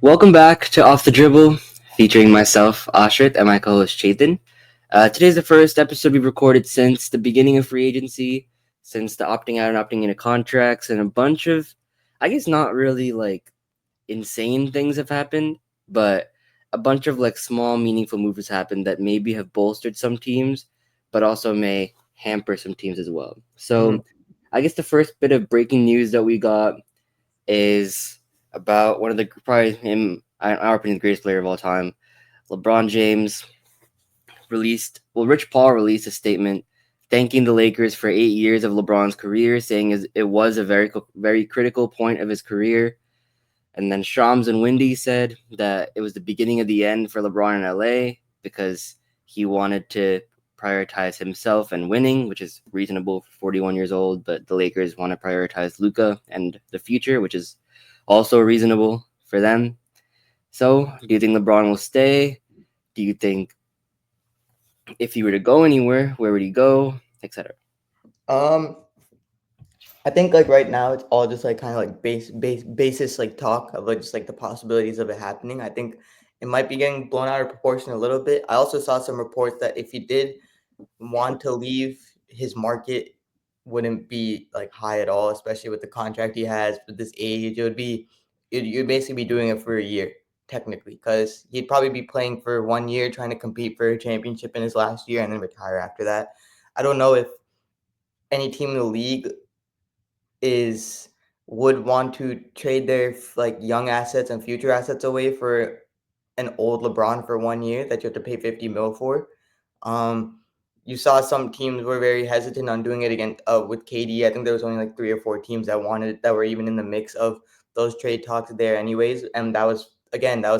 Welcome back to Off the Dribble, featuring myself, Aashrith, and my co-host Chetan. Today's the first episode we've recorded since the beginning of free agency, since the opting out and opting into contracts, and a bunch of, I guess, not really like insane things have happened, but a bunch of like small, meaningful moves has happened that maybe have bolstered some teams, but also may hamper some teams as well. So, I guess the first bit of breaking news that we got is about one of the probably in our opinion the greatest player of all time, LeBron James. Rich Paul released a statement thanking the Lakers for 8 years of LeBron's career, saying it was a very critical point of his career. And then Shams and Wendy said that it was the beginning of the end for LeBron in LA because he wanted to prioritize himself and winning, which is reasonable for 41 years old, but the Lakers want to prioritize Luka and the future, which is also reasonable for them. So, do you think LeBron will stay? Do you think if he were to go anywhere, where would he go, etc.? Um, I think like right now it's all just like kind of like basis like talk of like just like the possibilities of it happening. I think it might be getting blown out of proportion a little bit. I also saw some reports that if he did want to leave, his market wouldn't be like high at all, especially with the contract he has with this age. You'd basically be doing it for a year technically, because he'd probably be playing for 1 year trying to compete for a championship in his last year and then retire after that. I don't know if any team in the league is would want to trade their like young assets and future assets away for an old LeBron for 1 year that you have to pay 50 mil for. Um, you saw some teams were very hesitant on doing it again with KD. I think there was only like 3 or 4 teams that were even in the mix of those trade talks there, anyways. And that was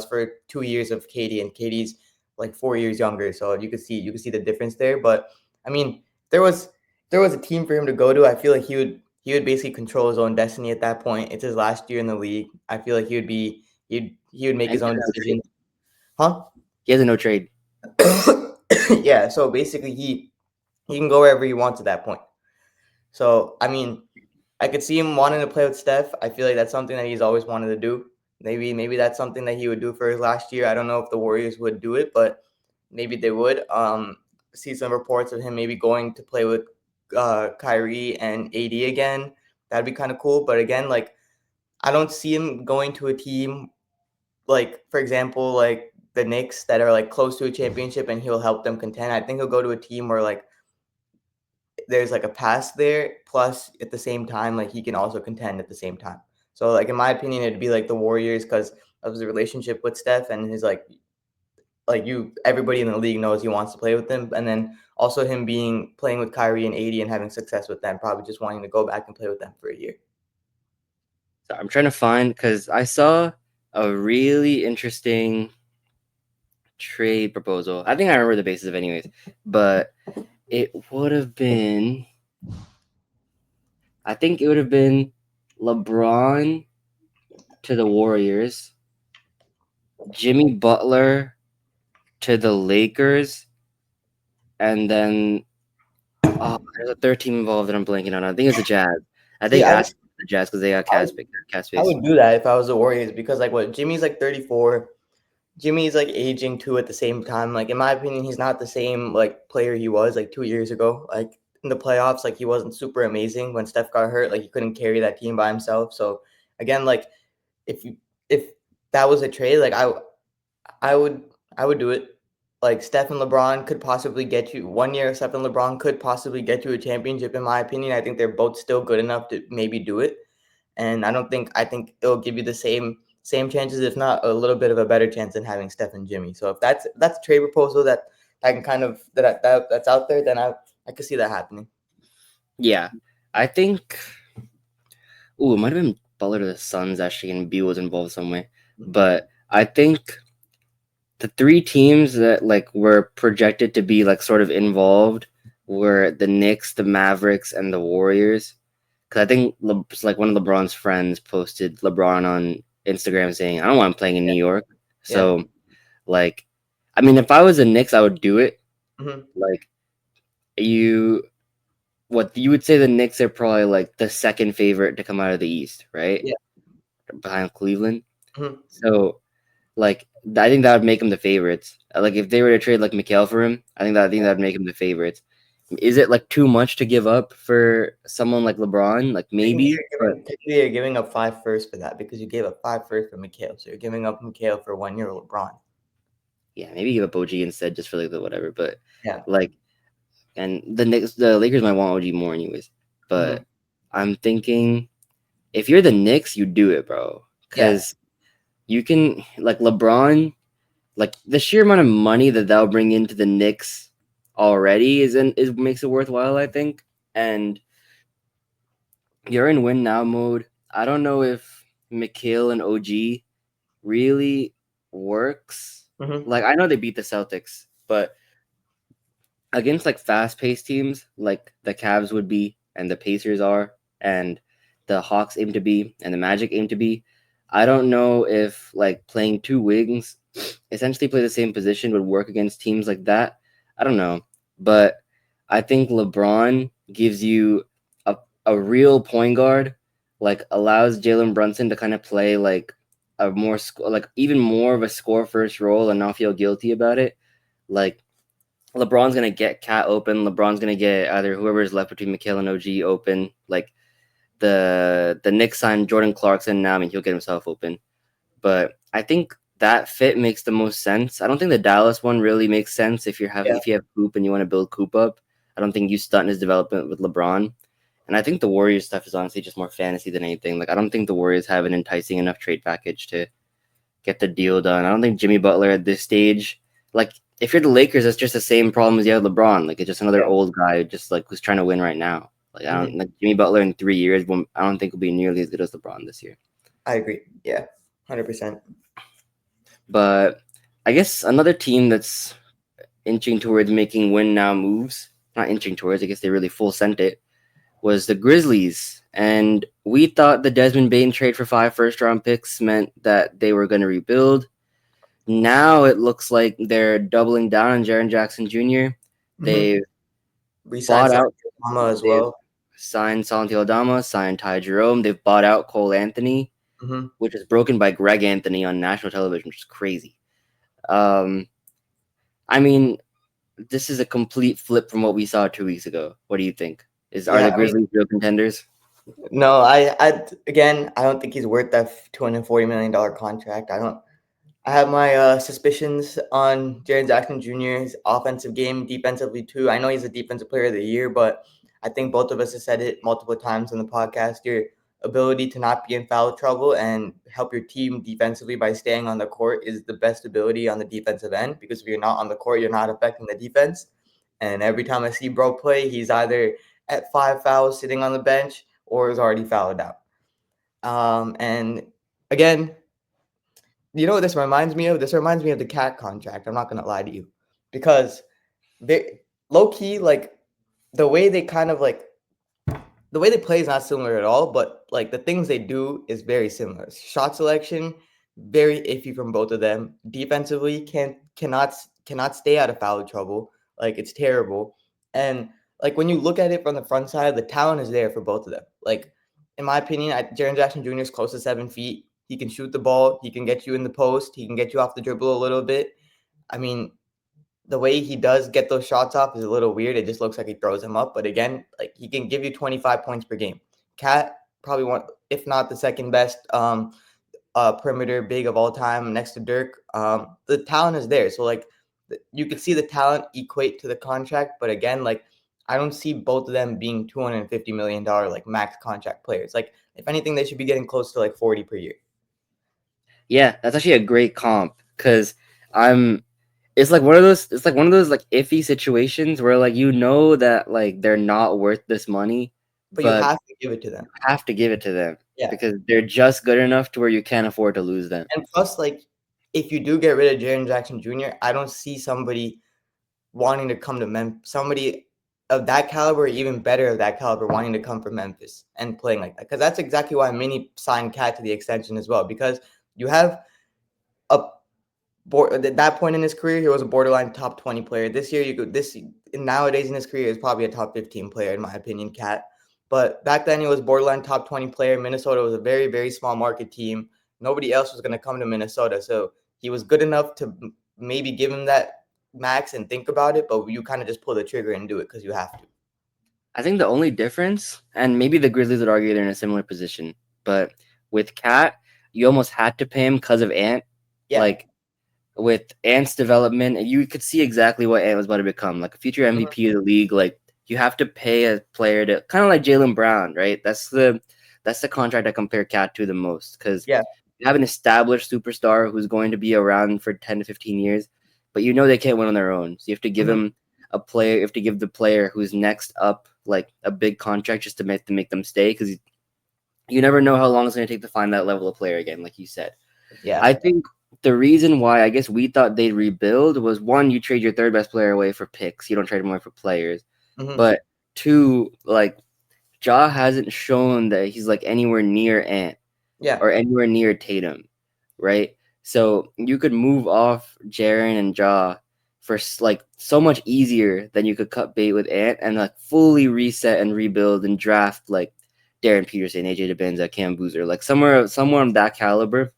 for 2 years of KD, and KD's like 4 years younger, so you could see the difference there. But I mean, there was there was a team for him to go to. I feel like he would basically control his own destiny at that point. It's his last year in the league. I feel like he would make And his own decision. Huh? he has a no trade. Yeah, so basically he can go wherever he wants at that point. So I mean, I could see him wanting to play with Steph. I feel like that's something that he's always wanted to do. Maybe that's something that he would do for his last year. I don't know if the Warriors would do it, but maybe they would. See some reports of him maybe going to play with Kyrie and AD again. That'd be kind of cool. But again, like I don't see him going to a team like, for example, like the Knicks that are like close to a championship and he'll help them contend. I think he'll go to a team where like there's like a pass there, plus at the same time, like he can also contend at the same time. So like in my opinion, it'd be like the Warriors because of his relationship with Steph and his like you everybody in the league knows he wants to play with them, and then also him being playing with Kyrie and AD and having success with them, probably just wanting to go back and play with them for a year. So I'm trying to find because I saw a really interesting trade proposal. I think I remember the basis of it anyways, but it would have been. I think it would have been LeBron to the Warriors, Jimmy Butler to the Lakers, and then there's a third team involved that I'm blanking on. I think it's the Jazz. I See, think Ash the Jazz because they got I, cap I space. would do that if I was the Warriors because like what Jimmy's like 34. Jimmy's like aging too at the same time. Like in my opinion, he's not the same like player he was like 2 years ago. Like in the playoffs, like he wasn't super amazing when Steph got hurt. Like he couldn't carry that team by himself. So again, like if you if that was a trade, like I would I would do it. Like Steph and LeBron could possibly get you 1 year. Steph and LeBron could possibly get you a championship. In my opinion, I think they're both still good enough to maybe do it. And I think it'll give you the same chances, if not a little bit of a better chance than having Steph and Jimmy. So if that's a trade proposal that I can kind of that's out there, then I could see that happening. Yeah, I think. Ooh, it might have been Butler to the Suns actually, and B was involved some way. But I think the three teams that like were projected to be like sort of involved were the Knicks, the Mavericks, and the Warriors. Because I think like one of LeBron's friends posted LeBron on Instagram saying, "I don't want him playing in New York." Yeah. So, like, I mean, if I was the Knicks, I would do it. Hmm. Like, you, what you would say the Knicks are probably like the second favorite to come out of the East, right? Yeah. Behind Cleveland. Hmm. So. Like I think that would make him the favorites. Like if they were to trade like Mikhail for him, I think that would make him the favorites. Is it like too much to give up for someone like LeBron? Like maybe, but Technically, you're giving up 5 firsts for that because you gave up 5 firsts for Mikhail. So you're giving up Mikhail for 1 year LeBron. yeah, maybe give up OG instead just for like the whatever. But Yeah. like, and the Lakers might want OG more anyways. Hmm. But I'm thinking if you're the Knicks, you do it, bro, Yeah. because you can like LeBron, like the sheer amount of money that that'll bring into the Knicks already is makes it worthwhile, I think. And you're in win now mode. I don't know if Mikhail and OG really works. Hmm. Like I know they beat the Celtics, but against like fast paced teams like the Cavs would be and the Pacers are and the Hawks aim to be and the Magic aim to be, I don't know if like playing two wings, essentially play the same position, would work against teams like that. I don't know. But I think LeBron gives you a, a real point guard, like allows Jalen Brunson to kind of play like a more like even more of a score first role and not feel guilty about it. Like LeBron's gonna get Cat open. LeBron's gonna get either whoever's left between Mikhail and OG open. Like the Knicks signed Jordan Clarkson now. I mean, he'll get himself open. But I think that fit makes the most sense. I don't think the Dallas one really makes sense Yeah. if you have Coop and you want to build Coop up. I don't think you stunt his development with LeBron. And I think the Warriors stuff is honestly just more fantasy than anything. Like I don't think the Warriors have an enticing enough trade package to get the deal done. I don't think Jimmy Butler at this stage, like if you're the Lakers, it's just the same problem as you have LeBron. Like it's just another Yeah. old guy, just like who's trying to win right now. Like I don't Hmm. like Jimmy Butler in 3 years. I don't think will be nearly as good as LeBron this year. I agree. Yeah. 100%. But I guess another team that's inching towards making win now moves, not inching towards, I guess they really full sent it, was the Grizzlies. And we thought the Desmond Bain trade for 5 first round picks meant that they were going to rebuild. Now it looks like they're doubling down on Jaren Jackson Jr. Hmm. They've Besides bought out, Mama as they've well. signed Santi Aldama, signed Ty Jerome. They've bought out Cole Anthony, Hmm. which is broken by Greg Anthony on national television, which is crazy. Um, I mean, this is a complete flip from what we saw 2 weeks ago. What do you think? Are Yeah. the Grizzlies real contenders? No, again, I don't think he's worth that $240 million contract. I have my suspicions on Jaren Jackson Jr.'s offensive game, defensively too. I know he's a defensive player of the year, but I think both of us have said it multiple times on the podcast. Your ability to not be in foul trouble and help your team defensively by staying on the court is the best ability on the defensive end, because if you're not on the court, you're not affecting the defense. And every time I see bro play, he's either at 5 fouls sitting on the bench or is already fouled out. And again, you know what this reminds me of? This reminds me of the Cat contract. I'm not gonna lie to you, because they low key, like the way they kind of like the way they play is not similar at all, but like the things they do is very similar. Shot selection, very iffy from both of them. Defensively, cannot stay out of foul trouble. Like it's terrible. And like when you look at it from the front side, the talent is there for both of them. Like in my opinion, Jaren Jackson Jr. is close to 7 feet. He can shoot the ball. He can get you in the post. He can get you off the dribble a little bit. I mean, the way he does get those shots off is a little weird. It just looks like he throws them up. But again, like he can give you 25 points per game. Cat probably one, if not the second best perimeter big of all time next to Dirk. The talent is there. So like you could see the talent equate to the contract. But again, like I don't see both of them being $250 million like max contract players. Like if anything, they should be getting close to like 40 per year. Yeah, that's actually a great comp because I'm. It's like one of those like iffy situations where like that like they're not worth this money, But you but have to give it to them. you have to give it to them Yeah. because they're just good enough to where you can't afford to lose them. And plus, like, if you do get rid of Jaren Jackson Jr., I don't see somebody wanting to come to Memphis, somebody of that caliber, even better of that caliber, wanting to come from Memphis and playing like that. Because that's exactly why Mini signed Cat to the extension as well. Because you have a at that point in his career, he was a borderline top 20 player. This year, nowadays in his career is probably a top 15 player in my opinion, Cat. But back then, he was borderline top 20 player. Minnesota was a very, very small market team. Nobody else was going to come to Minnesota, so he was good enough to maybe give him that max and think about it, but you kind of just pull the trigger and do it because you have to. I think the only difference, and maybe the Grizzlies would argue they're in a similar position, but with Cat, you almost had to pay him because of Ant. Yeah. Like with Ant's development, and you could see exactly what Ant was about to become, like a future MVP of the league. Like you have to pay a player to kind of like Jaylen Brown, right? That's the contract I compare Cat to the most because Yeah. you have an established superstar who's going to be around for 10 to 15 years, but you know they can't win on their own. So you have to give him a player. You have to give the player who's next up like a big contract just to make them stay because you never know how long it's going to take to find that level of player again, like you said. Yeah. I think the reason why I guess we thought they'd rebuild was one, you trade your third best player away for picks. You don't trade them away for players. But two, like Ja hasn't shown that he's like anywhere near Ant or anywhere near Tatum, right? So you could move off Jaren and Ja for like so much easier than you could cut bait with Ant and like fully reset and rebuild and draft like Darren Peterson, AJ DeBenza, Cam Boozer, like somewhere of that caliber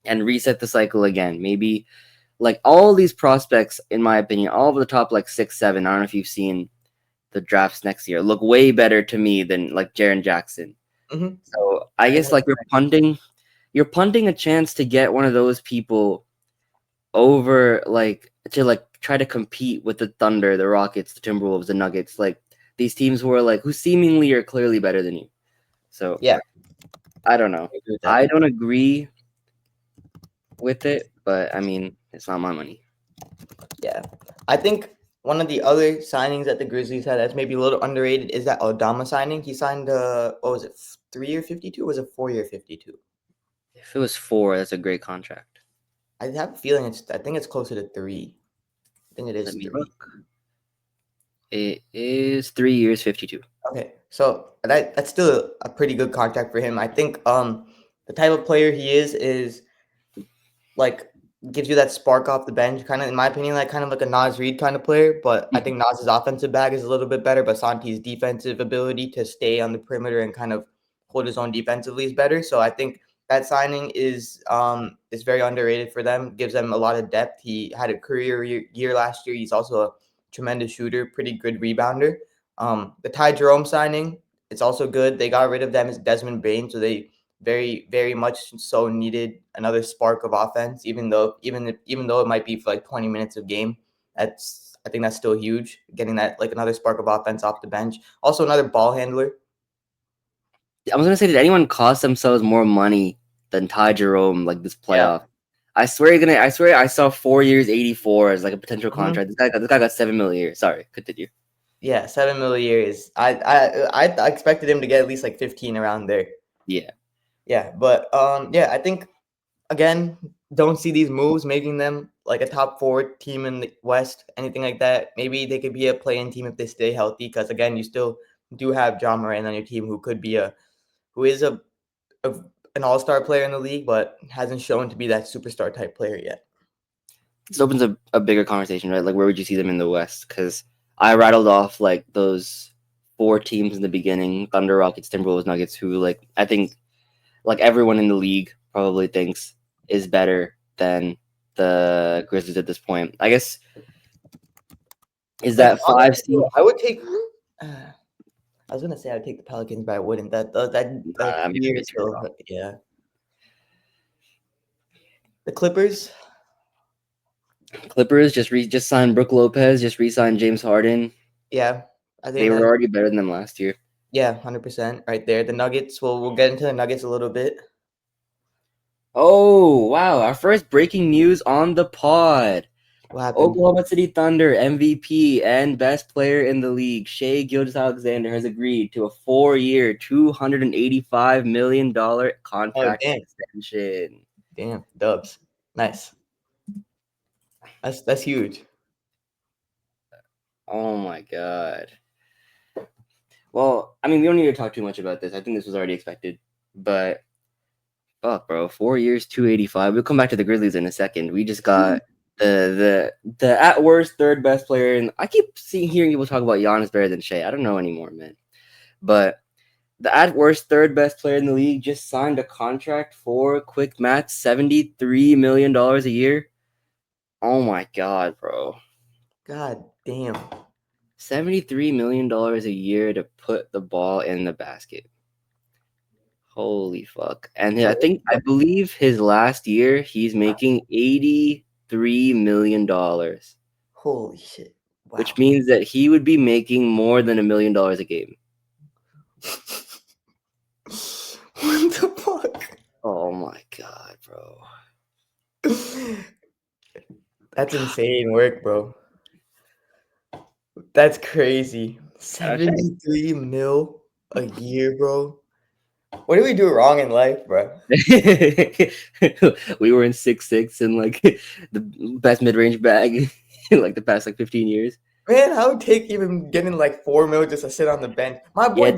and reset the cycle again. Maybe like all these prospects, in my opinion, all of the top like 6, 7. I don't know if you've seen the drafts next year, look way better to me than like Jaren Jackson. So I guess like you're punting a chance to get one of those people over like to like try to compete with the Thunder, the Rockets, the Timberwolves, the Nuggets, like these teams who are like who seemingly are clearly better than you. So Yeah. I don't know. I don't agree with it, but I mean it's not my money. Yeah. I think one of the other signings that the Grizzlies had that's maybe a little underrated is that Aldama signing. He signed what was it, 3-year 52 or was it 4-year 52? If it was 4, that's a great contract. I have a feeling I think it's closer to 3. I think it is Let me 3. look. It is 3 years, 52. Okay, so that's still a pretty good contract for him. I think the type of player he is like gives you that spark off the bench, kind of in my opinion, like kind of like a Nas Reed kind of player. But I think Nas's offensive bag is a little bit better, but Santi's defensive ability to stay on the perimeter and kind of hold his own defensively is better. So I think that signing is very underrated for them. Gives them a lot of depth. He had a career year last year. He's also a tremendous shooter, pretty good rebounder. The Ty Jerome signing, it's also good. They got rid of them as Desmond Bain, so they very, very much so needed another spark of offense, even though it might be for like 20 minutes of game. I think that's still huge, getting that like another spark of offense off the bench. Also another ball handler. I was gonna say, did anyone cost themselves more money than Ty Jerome like this playoff? I swear I saw 4 years 84 as like a potential contract. This guy got 7 million a year. Sorry, continue. Yeah, 7 million a year is I expected him to get at least like 15 around there. Yeah. Yeah, but I think again, don't see these moves making them like a top 4 team in the West, anything like that. Maybe they could be a play-in team if they stay healthy. Because again, you still do have John Moran on your team, who is an all-star player in the league, but hasn't shown to be that superstar type player yet. This opens a bigger conversation, right? Like, where would you see them in the West? Because I rattled off like those 4 teams in the beginning: Thunder, Rockets, Timberwolves, Nuggets. Who like I think like everyone in the league probably thinks is better than the Grizzlies at this point. I guess is Like, that 5 seed? I would take. I was gonna say I would take the Pelicans, but I wouldn't. That I mean, I years guess you're wrong. yeah. The Clippers. Clippers just signed Brook Lopez, just re-signed James Harden. Yeah, I think They were already better than them last year. Yeah, 100% right there. The Nuggets. We'll get into the Nuggets a little bit. Oh wow! Our first breaking news on the pod. What happened? Oklahoma City Thunder MVP and best player in the league, Shai Gilgeous-Alexander, has agreed to a 4-year, $285 million contract extension. Damn, Dubs. Nice. That's huge. Oh my god. Well, I mean, we don't need to talk too much about this. I think this was already expected. But fuck, bro, 4 years, 285. We'll come back to the Grizzlies in a second. We just got the at worst third best player, and I keep hearing people talk about Giannis better than Shai. I don't know anymore, man. But The at worst third best player in the league just signed a contract for quick math $73 million a year. Oh my god, bro. God damn. $73 million a year to put the ball in the basket. Holy fuck. And I believe his last year he's making $83 million, Holy shit. which Wow. means that he would be making more than $1 million a game. What the fuck? Oh my god, bro. That's insane work, bro. That's crazy. Gosh, 73 mil a year, bro. What did we do wrong in life, bro? we were in 6'6" and like the best mid range bag in like the past like 15 years. Man, how would take even getting like 4 mil just to sit on the bench? Yeah, My boy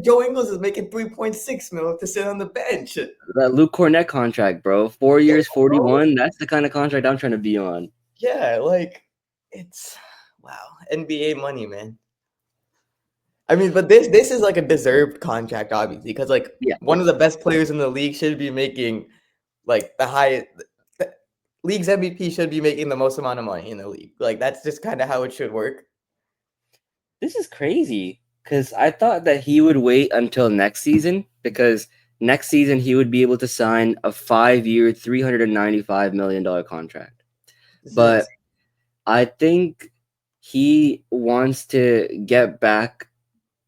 Joe Ingles is making 3.6 mil to sit on the bench. that Luke Cornett contract, bro. 4 years, Bro. 41. That's the kind of contract I'm trying to be on. Yeah, like it's wow. NBA money, man. I mean, but this is like a deserved contract, obviously, because like Yeah, of one of course. the best players in the league should be making like the highest. The league's MVP should be making the most amount of money in the league. Like that's just kind of how it should work. This is crazy because I thought that he would wait until next season because next season he would be able to sign a 5 year, $395 million contract. This is But insane. I think he wants to get back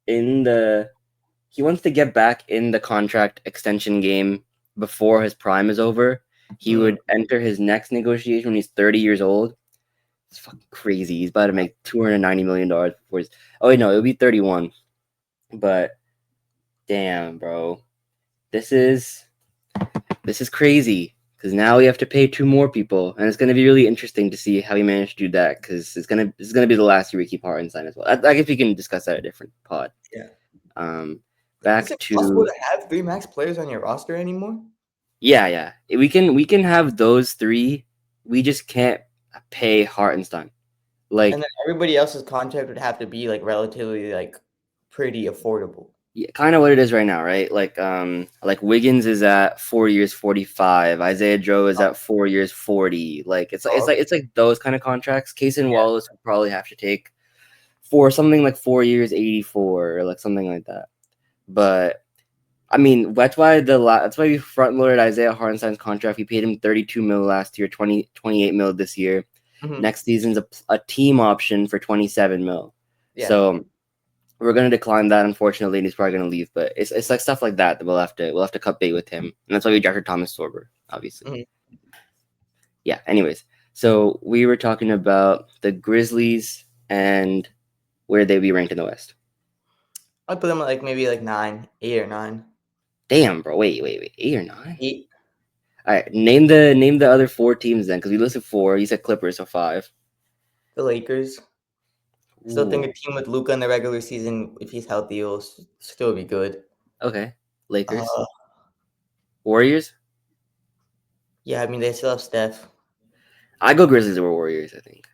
in the contract extension game before his prime is over. He Mm. would enter his next negotiation when he's 30 years old. It's fucking crazy. He's about to make $290 million before he's. Oh wait, no, it'll be 31. But damn, bro, this is this is crazy because now we have to pay two more people, and it's gonna be really interesting to see how he managed to do that because this is gonna be the last year we keep Hartenstein as well. I guess we can discuss that at a different pod. Yeah. Um, Is back it possible to to have three max players on your roster anymore? yeah. We can have those three. We just can't pay Hartenstein. And Like then everybody else's contract would have to be like relatively like pretty affordable. yeah, kind of what it is right now, right? Like Wiggins is at 4 years 45. Isaiah Joe is Oh, at 4 years 40. Like oh, okay. it's like those kind of contracts. Case and Yeah. Wallace would probably have to take for something like 4 years 84 or like something like that. But I mean, that's why we front loaded Isaiah Hartenstein's contract. We paid him 32 mil last year, 28 mil this year. Mhm. Next season's a team option for 27 mil. Yeah. So we're gonna decline that, unfortunately, and he's probably gonna leave. But it's like stuff like that we'll have to cut bait with him, and that's why we drafted Thomas Sorber, obviously. Mhm. Yeah. Anyways, so we were talking about the Grizzlies and where they be ranked in the West. I'd put them at like maybe like 9, 8 or 9. Damn, bro. Wait. 8 or 9? 8. All right. Name the other four teams then, because we listed four. You said Clippers, so five. The Lakers. Still think Ooh. a team with Luka in the regular season, if he's healthy, will still be good. Okay. Lakers. Uh, Warriors. yeah, I mean they still have Steph. I go Grizzlies over Warriors. I think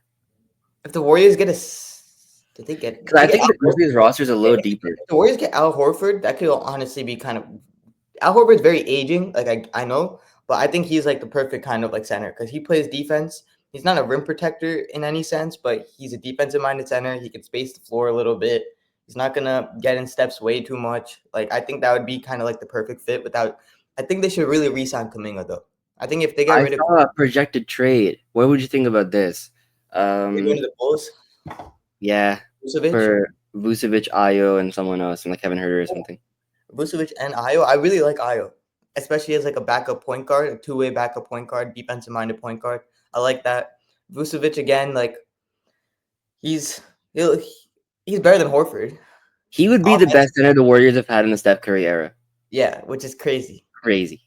If the Warriors get did they get because if they I get think Al the Grizzlies Horford, roster is a little deeper. if the Warriors get Al Horford, that could honestly be kind of Al Horford's very aging, like I know, but I think he's like the perfect kind of like center because he plays defense. He's not a rim protector in any sense, but he's a defensive minded center. He can space the floor a little bit. He's not gonna get in steps way too much. Like I think that would be kind of like the perfect fit. Without, I think they should really re-sign Kuminga though. I think if they get I rid of saw a projected trade. What would you think about this? they go to the Bulls, Yeah, Vucevic, for Vucevic, Ayo, and someone else, and like Kevin Herter or something. Vucevic and Ayo. I really like Ayo, especially as like a backup point guard, a two-way backup point guard, defensive minded point guard. I like that. Vucevic again, like he's he'll, he's better than Horford. He would be the best center the Warriors have had in the Steph Curry era. Yeah, which is crazy. Crazy.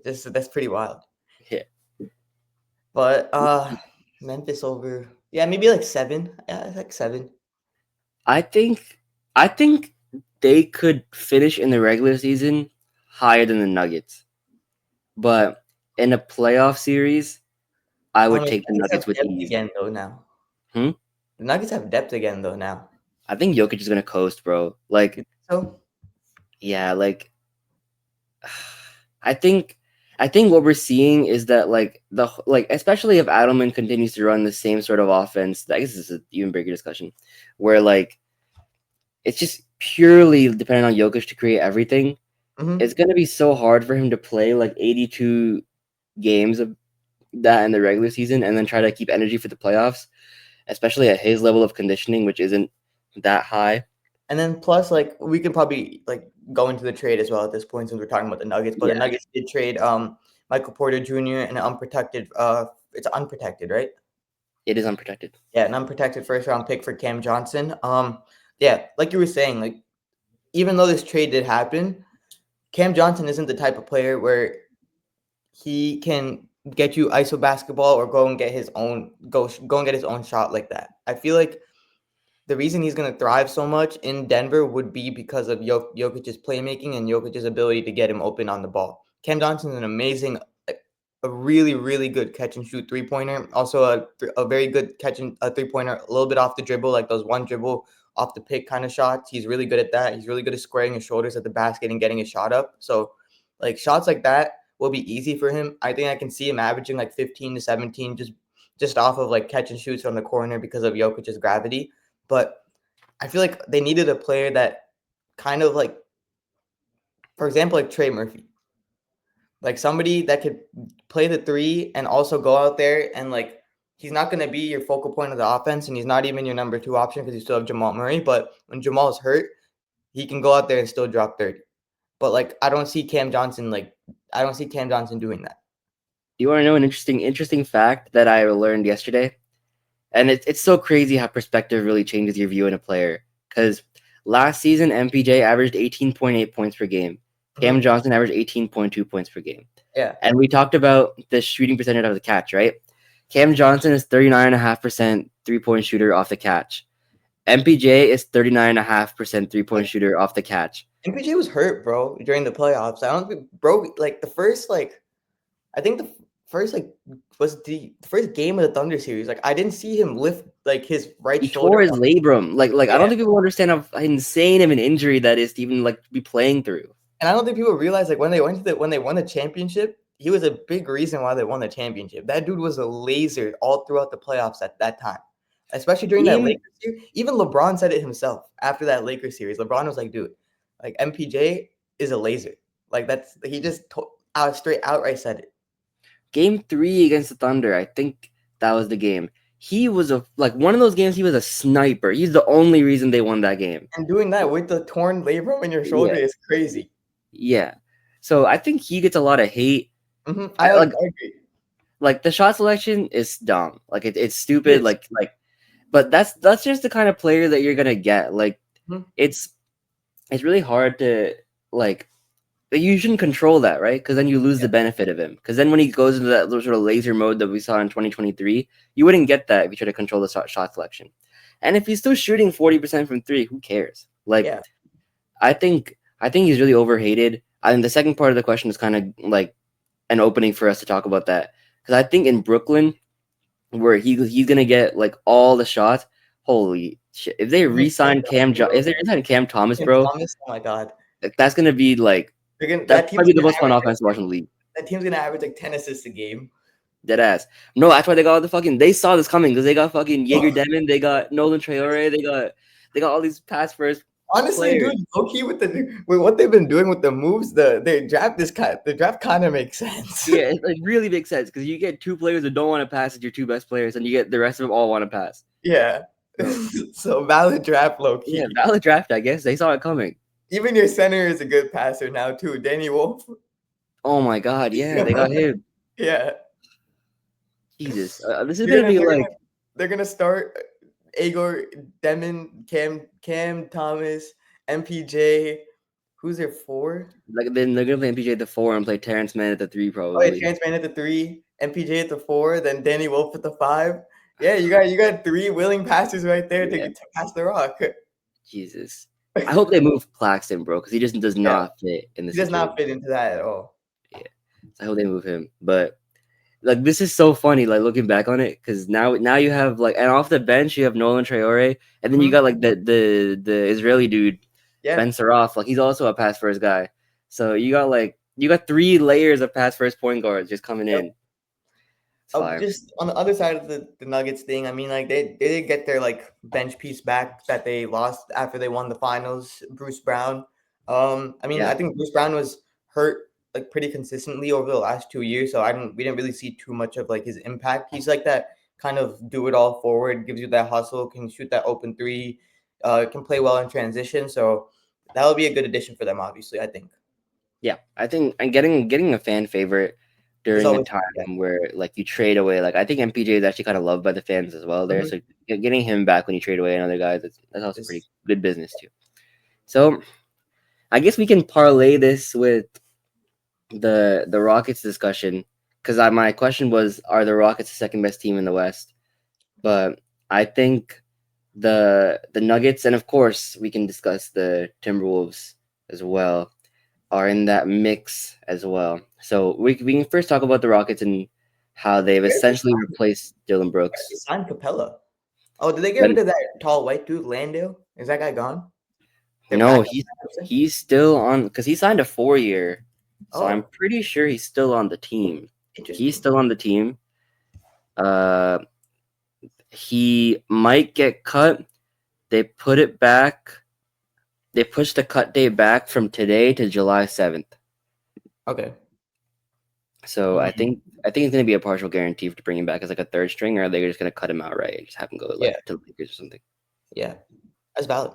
That's pretty wild. Yeah. But Memphis over. Yeah, maybe like 7. Yeah, it's like 7. I think they could finish in the regular season higher than the Nuggets, but in a playoff series, I Oh would no, the take the Nuggets Nuggets have with depth ease. again though now. Hmm? The Nuggets have depth again though now. I think Jokic is gonna coast, bro. You Like think so? Yeah, like I think I think what we're seeing is that especially if Adelman continues to run the same sort of offense, I guess this is an even bigger discussion, where like it's just purely dependent on Jokic to create everything. Hmm. It's gonna be so hard for him to play like 82 games of that in the regular season and then try to keep energy for the playoffs, especially at his level of conditioning, which isn't that high. And then plus, like, we can probably like go into the trade as well at this point since we're talking about the Nuggets. But the Yeah, Nuggets did trade Michael Porter Jr. and an unprotected it's unprotected, right? it is unprotected. Yeah, an unprotected first round pick for Cam Johnson. Yeah, like you were saying, like even though this trade did happen, Cam Johnson isn't the type of player where he can get you ISO basketball or go and get his own go and get his own shot like that. I feel like the reason he's going to thrive so much in Denver would be because of Jokic's playmaking and Jokic's ability to get him open on the ball. Cam Johnson's an amazing, a really, really good catch and shoot 3-pointer. Also a very good catch and a 3-pointer, a little bit off the dribble, like those one dribble off the pick kind of shots. He's really good at that. He's really good at squaring his shoulders at the basket and getting his shot up. So like shots like that will be easy for him. I think I can see him averaging like 15 to 17 just off of like catch and shoots from the corner because of Jokic's gravity. But I feel like they needed a player that kind of like, for example, like Trey Murphy, like somebody that could play the three and also go out there and like he's not going to be your focal point of the offense and he's not even your number 2 option because you still have Jamal Murray. But when Jamal is hurt, he can go out there and still drop 30. But like I don't see Cam Johnson doing that. Do you want to know an interesting fact that I learned yesterday? And it's so crazy how perspective really changes your view on a player. Because last season, MPJ averaged 18.8 points per game. Cam Mhm. Johnson averaged 18.2 points per game. Yeah. And we talked about the shooting percentage of the catch, right? Cam Johnson is 39.5% three-point shooter off the catch. MPJ is 39.5% three-point shooter off the catch. MPJ was hurt, bro, during the playoffs. I don't think, bro, like the first, like, I think the first, like, was the first game of the Thunder series. Like, I didn't see him lift, like, his right He shoulder tore his up. labrum. I Yeah. don't think people understand how insane of an injury that is to even like be playing through. And I don't think people realize, like, when they won the championship, he was a big reason why they won the championship. That dude was a laser all throughout the playoffs at that time, especially during that Game Lakers series. Even LeBron said it himself after that Lakers series. LeBron was like, dude, like, MPJ is a laser. Like, he just straight outright said it. Game 3 against the Thunder, I think that was the game. He was one of those games. He was a sniper. He's the only reason they won that game. And doing that with the torn labrum in your shoulder Yeah, is crazy. yeah. So I think he gets a lot of hate. I Like agree. like the shot selection is dumb. It's It stupid. is. But that's just the kind of player that you're gonna get. Like Mhm. it's it's really hard to like. You shouldn't control that, right? Because then you lose Yeah. the benefit of him. Because then when he goes into that sort of laser mode that we saw in 2023, you wouldn't get that if you try to control the shot selection. And if he's still shooting 40% from three, who cares? Like, Yeah. I think he's really overhated. I think the second part of the question is kind of like an opening for us to talk about that. Because I think in Brooklyn, where he's gonna get like all the shots, holy shit! If they re-sign if they re-sign Cam Thomas, And bro, Thomas, oh my God. that's gonna be like that's That team's probably the gonna most fun average offense to watch in the league. like 10 assists a game. Dead ass. No, that's why they got all the fucking. They saw this coming because they got fucking Jaeger Demon. They got Nolan Traore. They got all these pass first Honestly, players. dude, low key with what they've been doing with the moves, the draft kind of makes sense. Yeah, it like really makes sense because you get two players that don't want to pass as your two best players, and you get the rest of them all want to pass. Yeah. So So valid draft, low yeah, key. valid draft. I guess they saw it coming. Even your center is a good passer now too, Danny Wolf. Oh my god, yeah, they got him. Yeah. Jesus, this is gonna be like They're gonna start Agor, Demon, Cam Thomas, MPJ. Who's their 4? then they're gonna play MPJ at the 4 and play Terrence Mann at the 3 Oh, yeah, probably. Terrence Mann at the 3, MPJ at the 4, then Danny Wolf at the 5. Yeah, you got 3 willing passers right there Yeah, to pass the rock. Jesus. I hope they move Claxton, bro, because he just does Yeah, not fit in the he does situation. not fit into that at all. Yeah, so I hope they move him. But like this is so funny, like looking back on it, because now you have like and off the bench you have Nolan Traore, and then you got like the Israeli dude. Yeah. Spencer off. Like he's also a pass first guy. So you got 3 layers of pass first point guards just coming Yep. in. It's fire. Just on the other side of the Nuggets thing, I mean, like they did get their like bench piece back that they lost after they won the finals. Bruce Brown. I mean, Yeah. I think Bruce Brown was hurt like pretty consistently over the last 2 years, so we didn't really see too much of like his impact. He's like that kind of do it all forward, gives you that hustle, can shoot that open three, can play well in transition. So that would be a good addition for them, obviously. I think Yeah. I think and getting a fan favorite it's during a always yeah. time where like you trade away, like I think MPJ is actually kind of loved by the fans as well there. Mhm. So getting him back when you trade away another guy, that's also pretty It's good business too. So I guess we can parlay this with the Rockets discussion because my question was, are the Rockets the second best team in the West? But I think the Nuggets, and of course we can discuss the Timberwolves as well, are in that mix as well. So we can first talk about the Rockets and how they've where's the essentially replaced Dylan where's Brooks. the signed Capella? Oh, did they get rid But of that tall white dude, Landale? Is that guy gone? Their no, backup he's person? he's still on because he signed a 4 year, so I'm Oh, pretty sure he's still on the team. He's interesting. still on the team. Uh, he might get cut. They put it back. They pushed the cut date back from today to July 7th. Okay. So Mhm. I think it's gonna be a partial guarantee to bring him back as like a third string, or they're just gonna cut him outright and just have him go Yeah, like to the Lakers or something. yeah. That's valid.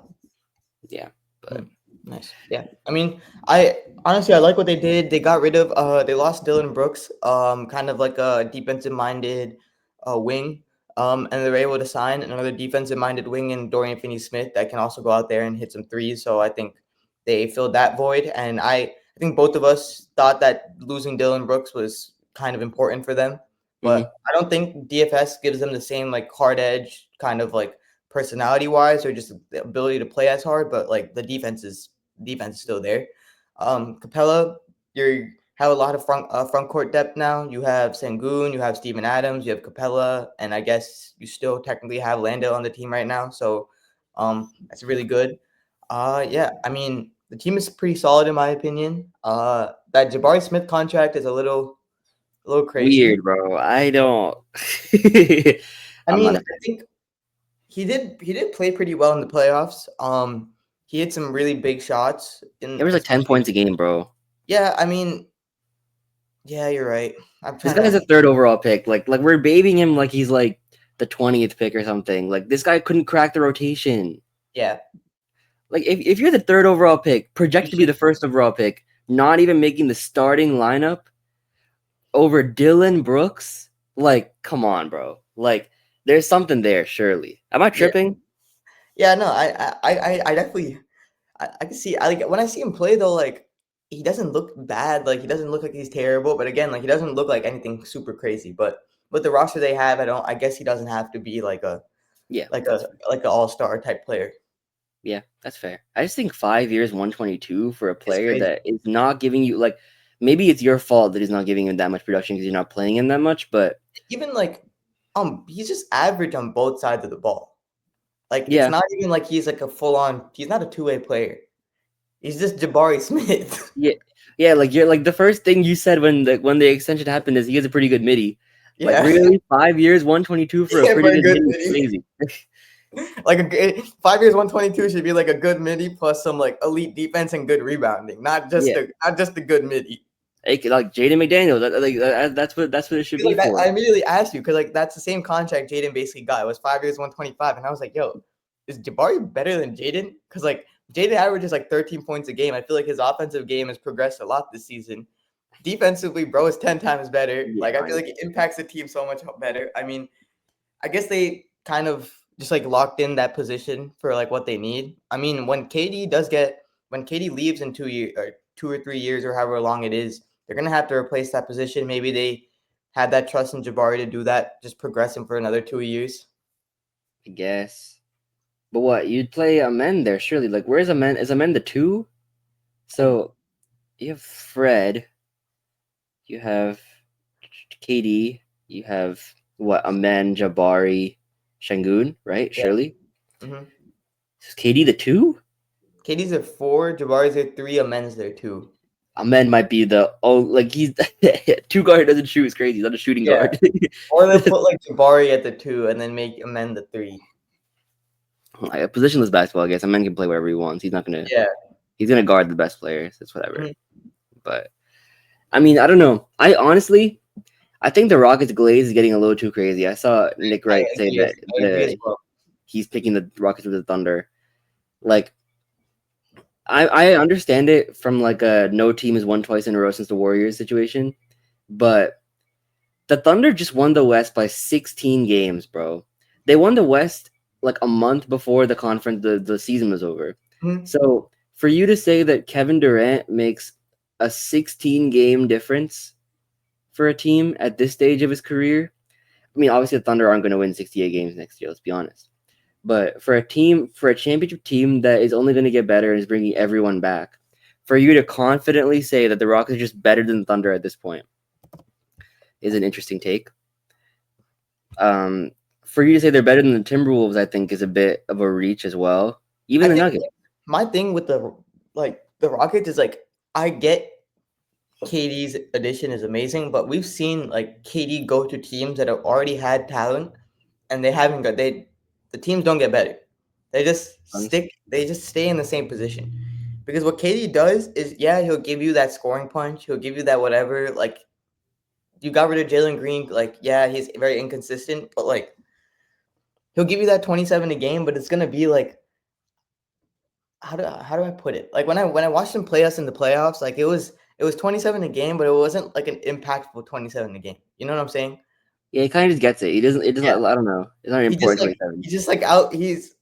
Yeah, but Mm, nice. Yeah. I mean, I honestly I like what they did. They got rid of they lost Dylan Brooks, kind of like a defensive minded wing. And they were able to sign another defensive minded wing in Dorian Finney Smith that can also go out there and hit some threes. So I think they filled that void. And I think both of us thought that losing Dylan Brooks was kind of important for them. mhm. But I don't think DFS gives them the same like hard edge kind of like personality wise or just the ability to play as hard, but like the defense is still there. Capella, you have a lot of front court depth now. You have Sengun, you have Steven Adams, you have Capella, and I guess you still technically have Lando on the team right now. So that's really good. Yeah, I mean the team is pretty solid in my opinion. That Jabari Smith contract is a little crazy. Weird, bro. I don't. I I'm mean, not a I fan. think he did play pretty well in the playoffs. He hit some really big shots It in was like 10 points especially a game, bro. yeah, I mean, yeah, you're right. I'm This trying guy's to a third overall pick. Like we're babying him like he's like the 20th pick or something. Like this guy couldn't crack the rotation. yeah. Like if you're the third overall pick, You projected to be should the first overall pick, not even making the starting lineup over Dylan Brooks, like come on, bro. Like there's something there, surely. Am I yeah. tripping? Yeah, no, I definitely I can see I like when I see him play though, like he doesn't look bad, like he doesn't look like he's terrible, but again, like he doesn't look like anything super crazy. But with the roster they have, I guess he doesn't have to be Yeah, like that's a fair. like an all-star type player. Yeah, that's fair. I just think 5 years, 122 for a It's player crazy. that is not giving you like maybe it's your fault that he's not giving him that much production because you're not playing him that much, but Even like he's just average on both sides of the ball. Like it's yeah, not even like he's like a full on he's not a two-way player. He's just Jabari Smith. yeah, yeah. Like you're like the first thing you said when the extension happened is he has a pretty good midi. Like Yeah. really, 5 years, 122 for a Yeah, pretty for a good good midi is midi. crazy. Like 5 years, 122 should be like a good midi plus some like elite defense and good rebounding, Yeah, not just a good midi. like Jaden McDaniels. That's what it should 'Cause, be like that, for. I immediately asked you because like that's the same contract Jaden basically got. It was 5 years, 125, and I was like, yo, is Jabari better than Jaden? Because like Jaden averages like 13 points a game. I feel like his offensive game has progressed a lot this season. Defensively, bro is 10 times better. Yeah, Like I I feel know. like it impacts the team so much better. I mean, I guess they kind of just like locked in that position for like what they need. I mean, when KD leaves in 2 years or 2 or 3 years or however long it is, they're gonna have to replace that position. Maybe they had that trust in Jabari to do that, just progress him for another 2 years. I guess. But what you'd play Amen there surely? Like where's Amen? Is Amen the two? And So you have Fred, you have KD, you have what Amen, Jabari, Shangun, right? yeah, Surely hmm is KD the two? KD's at 4, Jabari's at 3, Amen's there 2. Amen might be like he's two guard doesn't shoot is crazy. He's not a shooting Yeah. guard. Or they'll put like Jabari at the 2 and then make Amen the 3. Like, a positionless basketball, I guess. Amen can play whatever he wants. He's not gonna. Yeah. He's gonna guard the best players. It's whatever. Mhm. But I mean, I don't know. I think the Rockets glaze is getting a little too crazy. I saw Nick Wright say that I agree as well. he's picking the Rockets with the Thunder. Like, I understand it from like a no team has won twice in a row since the Warriors situation, but the Thunder just won the West by 16 games, bro. They won the West like a month before the season was over. Mhm. So for you to say that Kevin Durant makes a 16 game difference for a team at this stage of his career, I mean, obviously the Thunder aren't going to win 68 games next year, let's be honest. But for a championship team that is only going to get better and is bringing everyone back, for you to confidently say that the Rockets are just better than the Thunder at this point is an interesting take. For you to say they're better than the Timberwolves, I think is a bit of a reach as well. Even the Nuggets. My thing with the Rockets is like I get KD's addition is amazing, but we've seen like KD go to teams that have already had talent and they haven't got the teams don't get better. They just stay in the same position. Because what KD does is he'll give you that scoring punch, he'll give you that whatever, like you got rid of Jalen Green, like he's very inconsistent, but like he'll give you that 27 a game, but it's gonna be like how do I put it? Like when I watched him play us in the playoffs, like it was 27 a game, but it wasn't like an impactful 27 a game. You know what I'm saying? Yeah, he kind of just gets it. He doesn't. It doesn't. I don't know. It's not important. 27. He's just like out. He's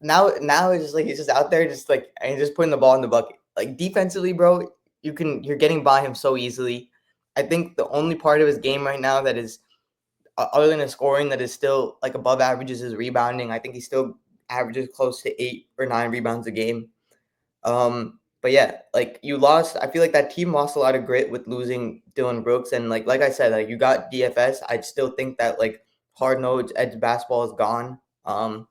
now it's just like he's just out there, just like and he's just putting the ball in the bucket. Like defensively, bro, you're getting by him so easily. I think the only part of his game right now that is other than his scoring that is still like above average is his rebounding. I think he still averages close to 8 or 9 rebounds a game. But yeah, like you lost. I feel like that team lost a lot of grit with losing Dylan Brooks, and like I said, like you got DFS. I still think that like hard nosed edge basketball is gone. I'm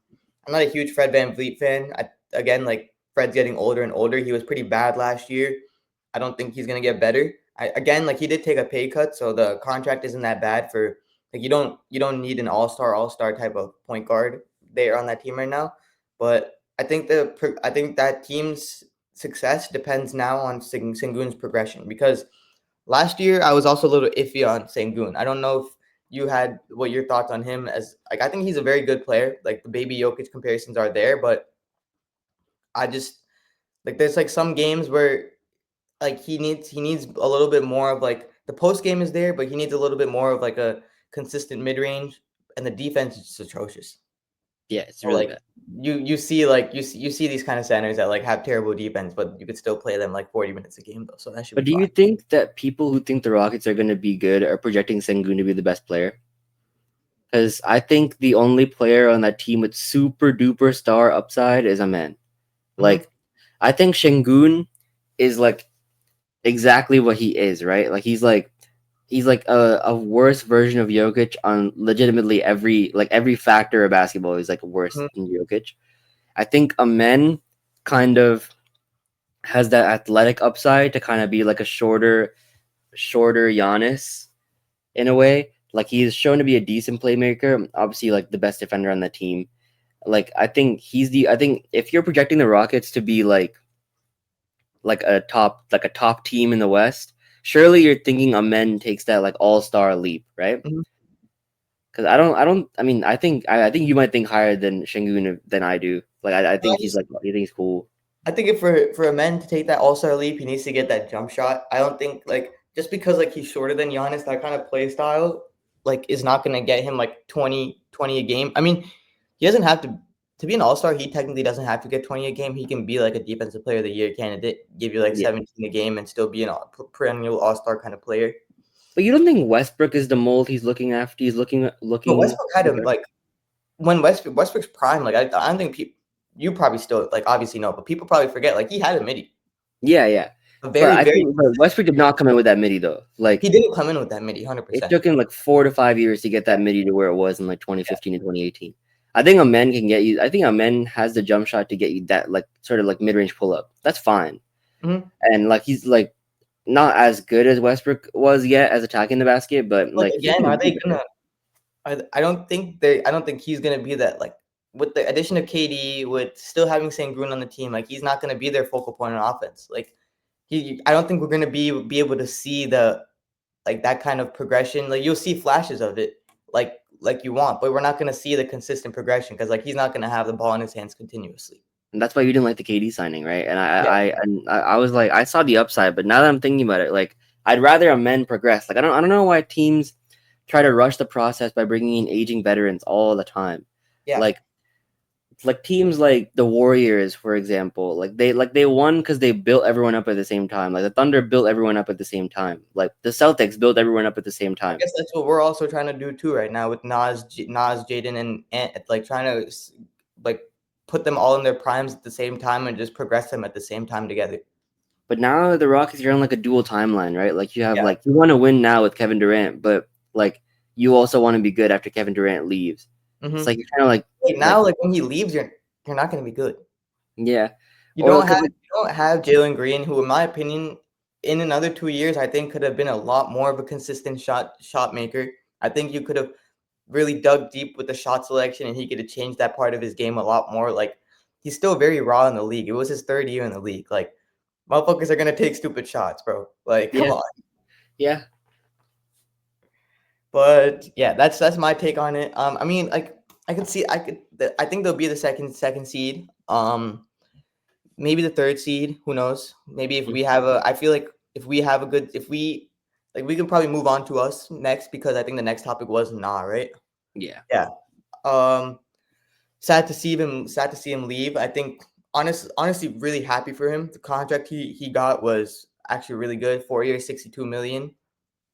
not a huge Fred VanVleet fan. Again, like Fred's getting older and older. He was pretty bad last year. I don't think he's gonna get better. Again, like he did take a pay cut, so the contract isn't that bad for like you don't need an all-star type of point guard there on that team right now. But I think that team's success depends now on Sengun's progression because last year I was also a little iffy on Sengun. I don't know if you had what your thoughts on him as like I think he's a very good player. Like the baby Jokic comparisons are there, but I just like there's like some games where like he needs a little bit more of like the post game is there, but he needs a little bit more of like a consistent mid range, and the defense is just atrocious. Yeah, it's really bad. You see these kind of centers that like have terrible defense, but you could still play them like 40 minutes a game though. So that should But be do you fine. think that people who think the Rockets are going to be good are projecting Sengun to be the best player? Because I think the only player on that team with super duper star upside is Amen. Like, I think Sengun is like exactly what he is, right? Like he's like a worse version of Jokic on legitimately every factor of basketball is like worse than Jokic. I think Amen kind of has that athletic upside to kind of be like a shorter Giannis in a way. Like he's shown to be a decent playmaker, obviously like the best defender on the team. Like I think if you're projecting the Rockets to be like a top team in the West, surely you're thinking Amen takes that like all-star leap, right? Because I think you might think higher than Sengun than I do. Like I think he's like you think he's cool. I think if for a man to take that all-star leap, he needs to get that jump shot. I don't think like just because like he's shorter than Giannis, that kind of play style like is not going to get him like 20 a game. I mean, he doesn't have to be an all-star. He technically doesn't have to get 20 a game. He can be like a defensive player of the year candidate, give you like 17 a game and still be an perennial all-star kind of player. But you don't think Westbrook is the mold he's looking after? He's looking. But Westbrook had him like when Westbrook's prime. Like I don't think people. You probably still like obviously know, but people probably forget. Like he had a midi. Yeah. But Westbrook did not come in with that midi though. Like he didn't come in with that midi, 100%. It took him like 4 to 5 years to get that midi to where it was in like 2015 and 2018. I think Amen can get you. I think Amen has the jump shot to get you that like sort of like mid range pull up. That's fine. Mhm. And like he's like not as good as Westbrook was yet as attacking the basket, but Like like he again, can are be they better. gonna? I don't think they. I don't think he's gonna be that. Like with the addition of KD, with still having Sengun on the team, like he's not gonna be their focal point on offense. Like I don't think we're gonna be able to see the like that kind of progression. Like you'll see flashes of it, like you want, but we're not gonna see the consistent progression because like he's not gonna have the ball in his hands continuously. And that's why you didn't like the KD signing, right? And Yeah. I was like, I saw the upside, but now that I'm thinking about it, like I'd rather a men progress. Like I don't know why teams try to rush the process by bringing in aging veterans all the time. Yeah. Like teams like the Warriors, for example, like they won because they built everyone up at the same time. Like the Thunder built everyone up at the same time. Like the Celtics built everyone up at the same I time. guess that's what we're also trying to do too right now with Nas, Jaden, and like trying to like put them all in their primes at the same time and just progress them at the same time together. But now the Rockets, you're on like a dual timeline, right? Like you have Yeah. like you want to win now with Kevin Durant, but like you also want to be good after Kevin Durant leaves. It's like Mm-hmm. you're kind of Like now, like when he leaves, you're not going to be good. yeah, You or don't because have like, you don't have Jalen Green, who, in my opinion, in another 2 years, I think could have been a lot more of a consistent shot maker. I think you could have really dug deep with the shot selection, and he could have changed that part of his game a lot more. Like he's still very raw in the league. It was his third year in the league. Like motherfuckers are gonna take stupid shots, bro. Like come yeah, on. yeah, But yeah, that's my take on it. I mean, like I think they'll be the second seed. Maybe the third seed. Who knows? Maybe if we have a, I feel like if we have a good, if we like, we can probably move on to us next because I think the next topic was nah, right? yeah, Yeah. Um, sad to see him. Sad to see him leave. I think honestly, really happy for him. The contract he got was actually really good. 4 years, 62 million.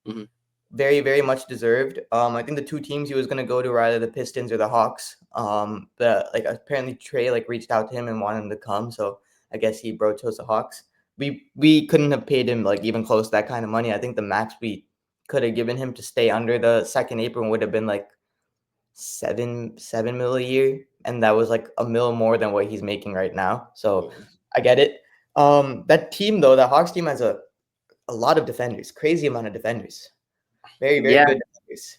hmm Very, very much deserved. I think the two teams he was gonna go to were either the Pistons or the Hawks. The like apparently Trey like reached out to him and wanted him to come, so I guess he chose the Hawks. We couldn't have paid him like even close to that kind of money. I think the max we could have given him to stay under the second apron would have been like seven mil a year, and that was like a mil more than what he's making right now. So yeah, I get it. That team though, the Hawks team has a lot of defenders, crazy amount of defenders. Very, very yeah. good defenders.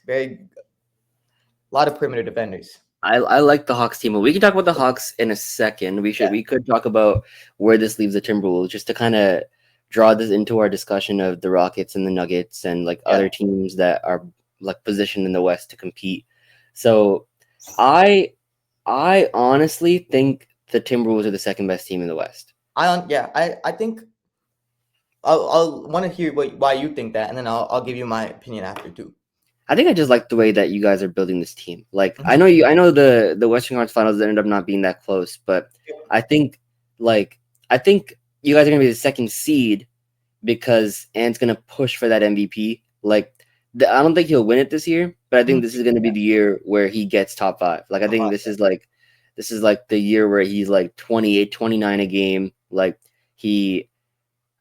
A lot of perimeter defenders. I like the Hawks team, but we can talk about the Hawks in a second. Yeah, We could talk about where this leaves the Timberwolves just to kind of draw this into our discussion of the Rockets and the Nuggets and like yeah. other teams that are like positioned in the West to compete. So I I honestly think the Timberwolves are the second best team in the West. I think I'll want to hear why you think that, and then I'll give you my opinion after too. I think I just like the way that you guys are building this team. Like Mhm. I know the Western Conference Finals ended up not being that close, but I think like I think you guys are gonna be the second seed because Ant's gonna push for that MVP. Like I don't think he'll win it this year, but I think Mhm. this is gonna be the year where he gets top five. Like I think this is like the year where he's like 28, 29 a game. Like he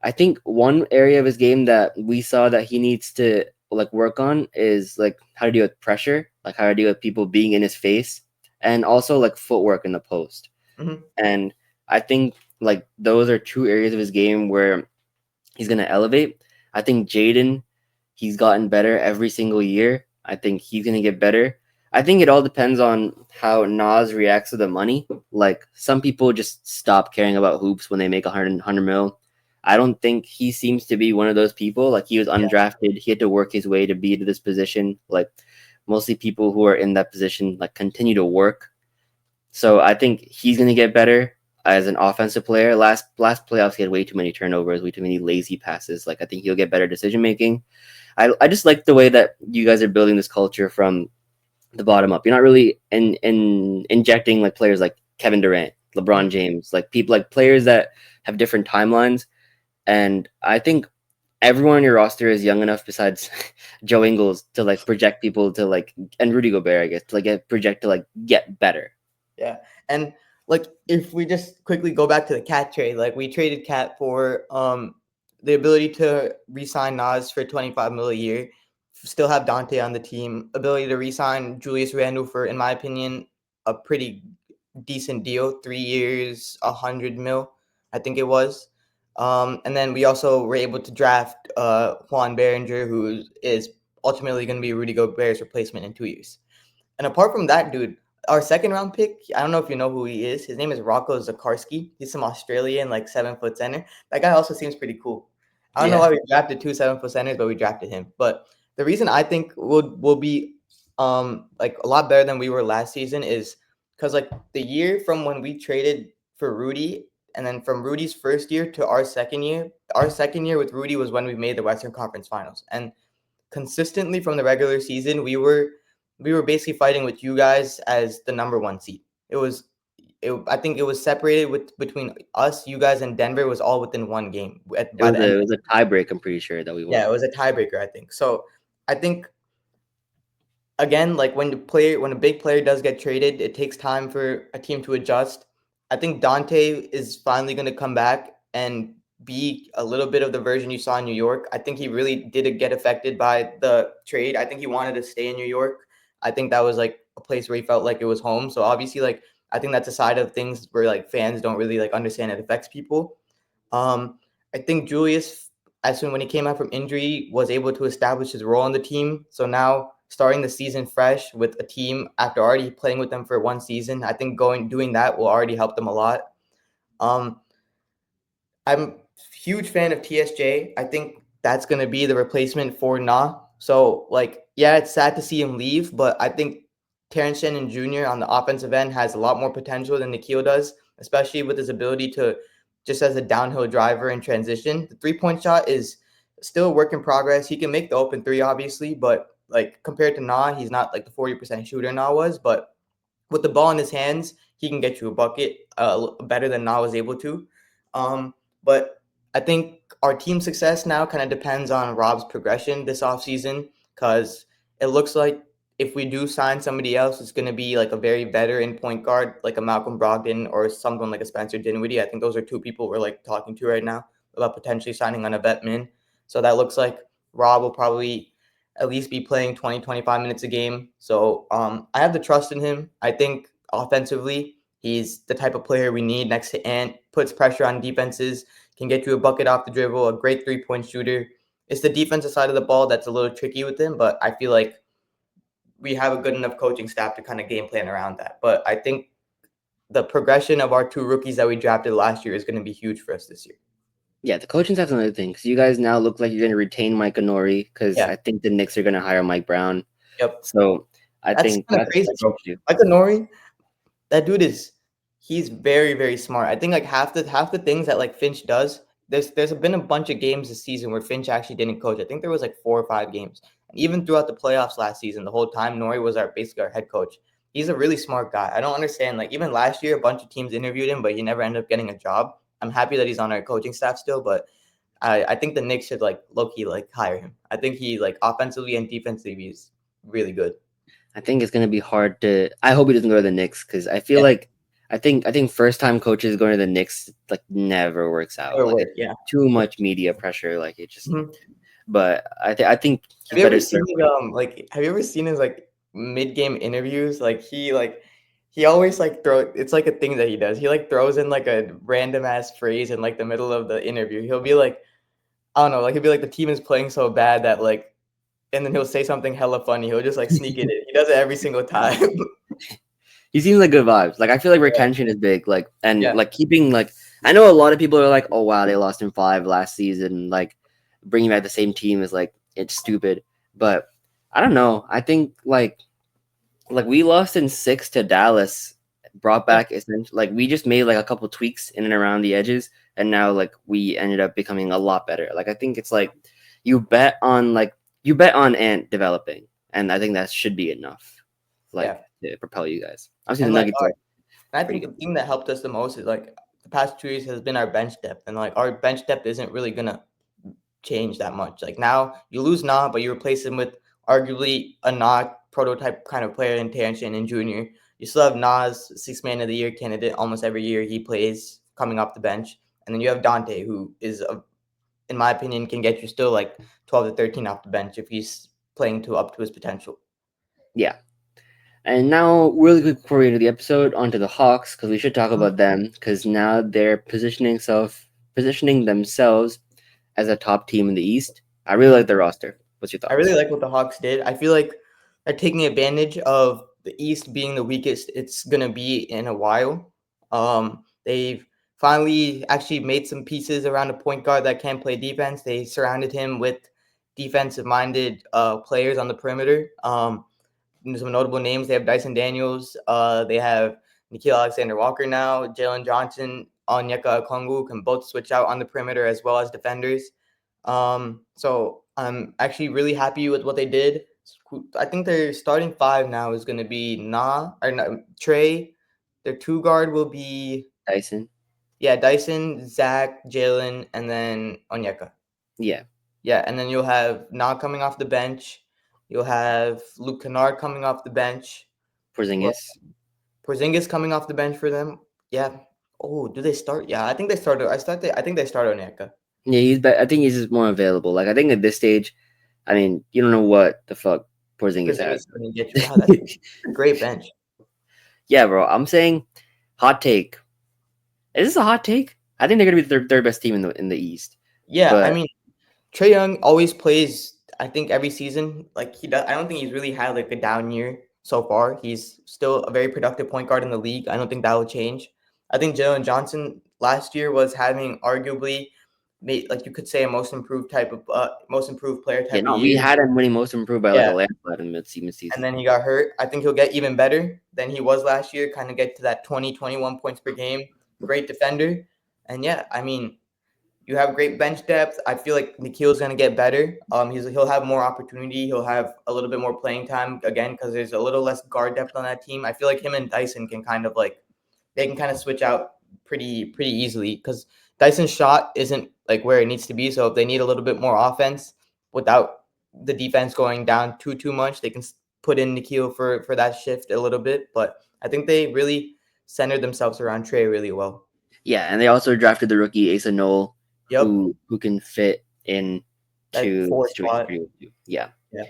I think one area of his game that we saw that he needs to like work on is like how to deal with pressure, like how to deal with people being in his face, and also like footwork in the post. Mhm. And I think like those are two areas of his game where he's gonna elevate. I think Jaden, he's gotten better every single year. I think he's gonna get better. I think it all depends on how Nas reacts to the money. Like some people just stop caring about hoops when they make 100 mil. I don't think he seems to be one of those people. Like he was Yeah. undrafted. He had to work his way to be to this position. Like mostly people who are in that position like continue to work. So I think he's gonna get better as an offensive player. Last playoffs he had way too many turnovers, way too many lazy passes. Like I think he'll get better decision making. I just like the way that you guys are building this culture from the bottom up. You're not really in injecting like players like Kevin Durant, Mhm. LeBron James, like people like players that have different timelines. And I think everyone on your roster is young enough besides Joe Ingles to like project people to like and Rudy Gobert, I guess, to like get project to like get better. Yeah, and like if we just quickly go back to the Cat trade, like we traded Cat for the ability to re-sign Nas for 25 mil a year, still have Dante on the team, ability to re-sign Julius Randle for, in my opinion, a pretty decent deal, 3 years, 100 mil, I think it was. And then we also were able to draft Juan Berenger, who is ultimately going to be Rudy Gobert's replacement in 2 years. And apart from that, dude, our second round pick, I don't know if you know who he is. His name is Rocco Zakarski. He's some Australian, like 7 foot center. That guy also seems pretty cool. I don't know Yeah. why we drafted two 7 foot centers, but we drafted him. But the reason I think we'll be like a lot better than we were last season is because like the year from when we traded for Rudy and then from Rudy's first year to our second year with Rudy was when we made the Western Conference Finals. And consistently from the regular season, we were basically fighting with you guys as the number one seed. I think it was separated between us, you guys, and Denver was all within one game It by was the end. a it was a tiebreak. I'm pretty sure that we Yeah, won. it was a tiebreaker, I think. So I think again, like when a big player does get traded, it takes time for a team to adjust. I think Dante is finally going to come back and be a little bit of the version you saw in New York. I think he really did get affected by the trade. I think he wanted to stay in New York. I think that was like a place where he felt like it was home. So obviously, like I think that's a side of things where like fans don't really like understand it affects people. I think Julius, as soon when he came out from injury, was able to establish his role on the team. So now starting the season fresh with a team after already playing with them for one season, I think doing that will already help them a lot. Um, I'm a huge fan of TSJ. I think that's going to be the replacement for Na. So, like, yeah, it's sad to see him leave, but I think Terrence Shannon Jr. on the offensive end has a lot more potential than Nikhil does, especially with his ability to just as a downhill driver in transition. The 3-point shot is still a work in progress. He can make the open three, obviously, but like compared to Na, he's not like the 40% shooter Na was, but with the ball in his hands, he can get you a bucket better than Na was able to. But I think our team success now kind of depends on Rob's progression this offseason because it looks like if we do sign somebody else, it's going to be like a very veteran point guard, like a Malcolm Brogdon or someone like a Spencer Dinwiddie. I think those are two people we're like talking to right now about potentially signing on a vet min. So that looks like Rob will probably at least be playing 20, 25 minutes a game. So I have the trust in him. I think offensively, he's the type of player we need next to Ant, puts pressure on defenses, can get you a bucket off the dribble, a great 3-point shooter. It's the defensive side of the ball that's a little tricky with him, but I feel like we have a good enough coaching staff to kind of game plan around that. But I think the progression of our two rookies that we drafted last year is going to be huge for us this year. Yeah, the coaching staff's another thing because you guys now look like you're going to retain Mike Onori because Yeah. I think the Knicks are going to hire Mike Brown. Yep. So I That's think kind of crazy. that's an issue. Like Nori, that dude he's very, very smart. I think like half the things that like Finch does, there's been a bunch of games this season where Finch actually didn't coach. I think there was like 4 or 5 games. And even throughout the playoffs last season, the whole time Nori was basically our head coach. He's a really smart guy. I don't understand. Like even last year, a bunch of teams interviewed him, but he never ended up getting a job. I'm happy that he's on our coaching staff still, but I think the Knicks should like low key like hire him. I think he like offensively and defensively he's really good. I think it's going to be hard to. I hope he doesn't go to the Knicks because I feel Yeah, like I think first time coaches going to the Knicks like never works out. never Like work. it's Yeah. too much media pressure. Like it just. Mhm. But I think Have he's you ever better seen served. have you ever seen his like mid game interviews? He always like it's like a thing that he does. He like throws in like a random ass phrase in like the middle of the interview. He'll be like, I don't know, like he'll be like the team is playing so bad that like and then he'll say something hella funny. He'll just like sneak it in. He does it every single time. He seems like good vibes. Like I feel like Yeah. retention is big. Like and Yeah. like keeping like I know a lot of people are like, oh wow, they lost in 5 last season. Like bringing back the same team is like it's stupid. But I don't know. I think like we lost in 6 to Dallas, brought Yeah. back essentially like we just made like a couple tweaks in and around the edges, and now like we ended up becoming a lot better. Like I think it's like you bet on Ant developing, and I think that should be enough, Yeah. like to propel you guys. Obviously, the And like Nuggets are I pretty think good. the thing that helped us the most is like the past 2 years has been our bench depth. And like our bench depth isn't really gonna change that much. Like now you lose Na, but you replace him with arguably a Na prototype kind of player in Terrence and Jr. You still have Nas, 6 man of the year candidate almost every year he plays coming off the bench. And then you have Dante, who is, in my opinion, can get you still like 12 to 13 off the bench if he's playing to up to his potential. Yeah, And now, really quick before we get into the episode, onto the Hawks because we should talk Mhm. about them because now they're positioning themselves as a top team in the East. I really Mhm. like their roster. What's your I really thoughts? like what the Hawks did. I feel like they're taking advantage of the East being the weakest it's gonna be in a while. They've finally actually made some pieces around a point guard that can play defense. They surrounded him with defensive-minded players on the perimeter. Some notable names. They have Dyson Daniels. They have Nikhil Alexander Walker now. Jalen Johnson, Onyeka Okongwu can both switch out on the perimeter as well as defenders. So I'm actually really happy with what they did. I think their starting five now is going to be Trey. Their two guard will be Dyson? Dyson, Zach, Jalen, and then Onyeka. Yeah. Yeah, and then you'll have Na coming off the bench. You'll have Luke Kennard coming off the bench. Well, Porzingis? Porzingis coming off the bench for them. Yeah. Oh, do they start? Yeah, I think they started. I think they started Onyeka. Yeah, I think he's just more available. Like, I think at this stage, I mean, you don't know what the fuck Porzingis Porzingis has. is going to get you. Wow, that's a great bench. Yeah, bro. I'm saying hot take. Is this a hot take? I think they're gonna be the third best team in the East. Yeah, I But mean, Trey Young always plays. I think every season, like he does. I don't think he's really had like a down year so far. He's still a very productive point guard in the league. I don't think that will change. I think Jalen Johnson last year was having arguably, like you could say, a most improved player yeah, type of no, we year. had him winning most improved by like a Yeah, landslide in mid and season. then he got hurt. I think he'll get even better than he was last year. Kind of get to that 20, 21 points per game. Great defender, and yeah, I mean, you have great bench depth. I feel like Nikhil's gonna get better. He'll have more opportunity. He'll have a little bit more playing time again because there's a little less guard depth on that team. I feel like him and Dyson can kind of like they can kind of switch out pretty easily because Dyson's shot isn't like where it needs to be. So if they need a little bit more offense without the defense going down too much, they can put in Nikhil for that shift a little bit. But I think they really centered themselves around Trey really well. Yeah, and they also drafted the rookie Asa Noel, Yep, who can fit in that to the four situation spot. pretty well too. Yeah. Yeah.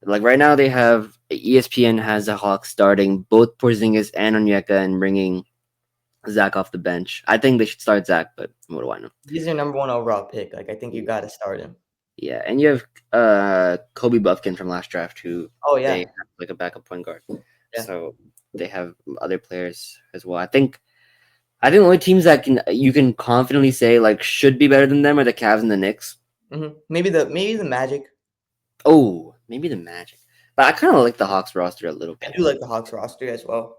Like right now, they have ESPN has the Hawks starting both Porzingis and Onyeka and bringing Zach off the bench. I think they should start Zach, but what do I know? He's your number one overall pick. Like I think you got to start him. Yeah, and you have Kobe Buffkin from last draft, who Oh they yeah, have like a backup point guard. yeah. So they have other players as well. I think the only teams that you can confidently say like should be better than them are the Cavs and the Knicks. Maybe the Magic. Oh, maybe the Magic. But I kind of like the Hawks roster a little I bit. do like the Hawks roster as well.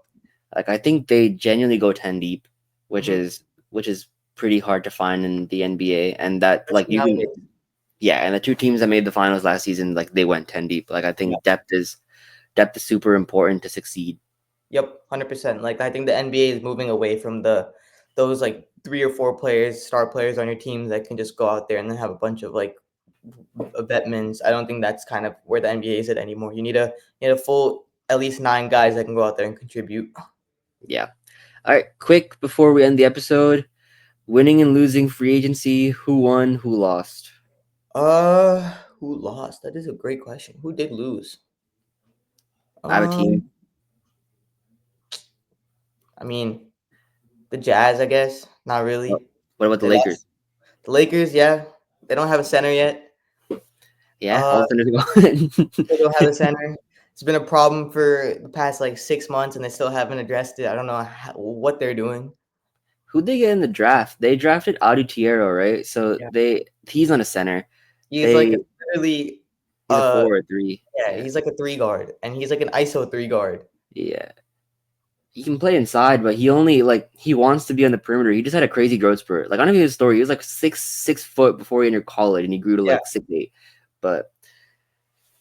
Like I think they genuinely go 10 deep, which Mm-hmm. is pretty hard to find in the NBA. And that like Especially you can nowadays. yeah, and the two teams that made the finals last season, like they went 10 deep. Like I Yeah. think depth is super important to succeed. Yep, 100%. Like I think the NBA is moving away from those like three or four star players on your team that can just go out there and then have a bunch of like veterans. I don't think that's kind of where the NBA is at anymore. You need a full at least 9 guys that can go out there and contribute. Yeah. All right, quick before we end the episode, winning and losing free agency, who won, who lost? Who lost? That is a great question. Who did lose? I have a team. Um, I mean, the Jazz, I guess. Not What really. what about the They Lakers? lost. The Lakers, yeah. They don't have a center yet. Yeah, Uh, all the centers are gone. they don't have a center. It's been a problem for the past like 6 months, and they still haven't addressed it. I don't know what they're doing. Who'd they get in the draft? They drafted Audi Tierra, right? So Yeah, he's on a center. he's like They literally, he's a uh, 4 or 3. yeah, Yeah. he's like a 3 guard, and he's like an ISO 3 guard. Yeah. He can play inside, but he only like he wants to be on the perimeter. He just had a crazy growth spurt. Like I don't know his story. He was like 6 foot before he entered college, and he grew to Yeah, like 6'8". But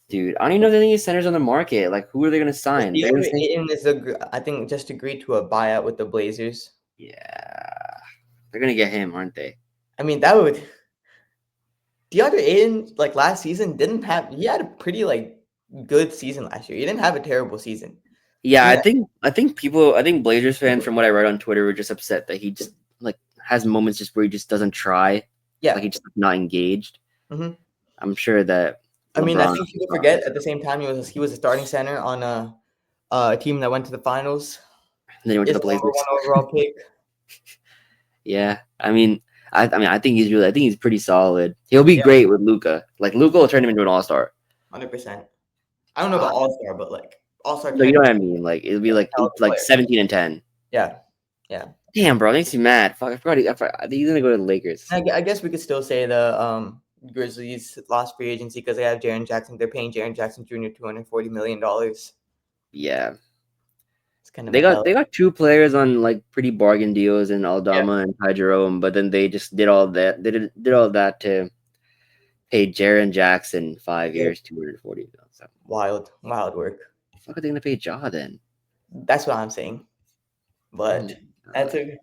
dude, I don't even know if there's any centers on the market. Like who are they gonna sign? They're gonna DeAndre say Ayton I think just agreed to a buyout with the Blazers. yeah, they're gonna get him, aren't they? I mean, that would DeAndre Ayton like last season didn't have he had a pretty like good season last year. He didn't have a terrible season. Yeah, He had, I think Blazers fans from what I read on Twitter were just upset that he just like has moments just where he just doesn't try, like yeah. he just not engaged. hmm I'm sure that I mean, I LeBron. think people forget at the same time he was a starting center on a team that went to the finals. And then he went to Is the the number Blazers. one overall pick. Yeah, I think I think he's pretty solid. He'll be Yeah, great with Luca. Like Luca will turn him into an all-star. 100%. I don't know about All Star, but like All Star No, you know what I candidate, mean. Like it'll be yeah, caliber like player. 17-10. Yeah, yeah. Damn, bro, makes me mad. Fuck, I forgot he's gonna go to the Lakers. I guess we could still say the Grizzlies lost free agency because they have Jaren Jackson. They're paying Jaren Jackson Jr. $240 million. Yeah, It's kind of a hell. they got two players on like pretty bargain deals in Yeah, Aldama and Ty Jerome, but then they just did all that. They did all that to pay Jaren Jackson 5 years, 240. So wild work. fuck are they gonna pay Ja then? That's what I'm saying. Oh But my that's god. a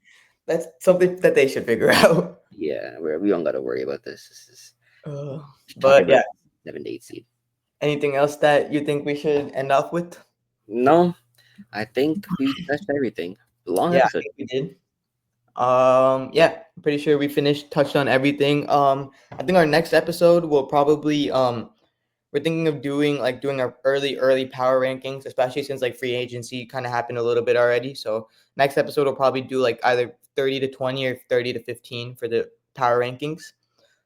that's something that they should figure out. Yeah, we don't gotta worry about this. This is Uh, just talking but about yeah, 7 to 8 seed. anything else that you think we should end off with? No, I think we touched everything. Long Yeah, I episode. think we did. Yeah, I'm pretty sure we touched on everything. I think our next episode will probably we're thinking of doing our early power rankings, especially since like free agency kind of happened a little bit already. So next episode we'll probably do like either 30 to 20 or 30 to 15 for the power rankings.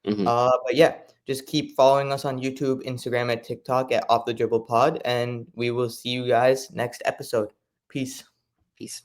Hmm. But yeah, just keep following us on YouTube, Instagram, and TikTok at Off the Dribble Pod, and we will see you guys next episode. Peace. Peace.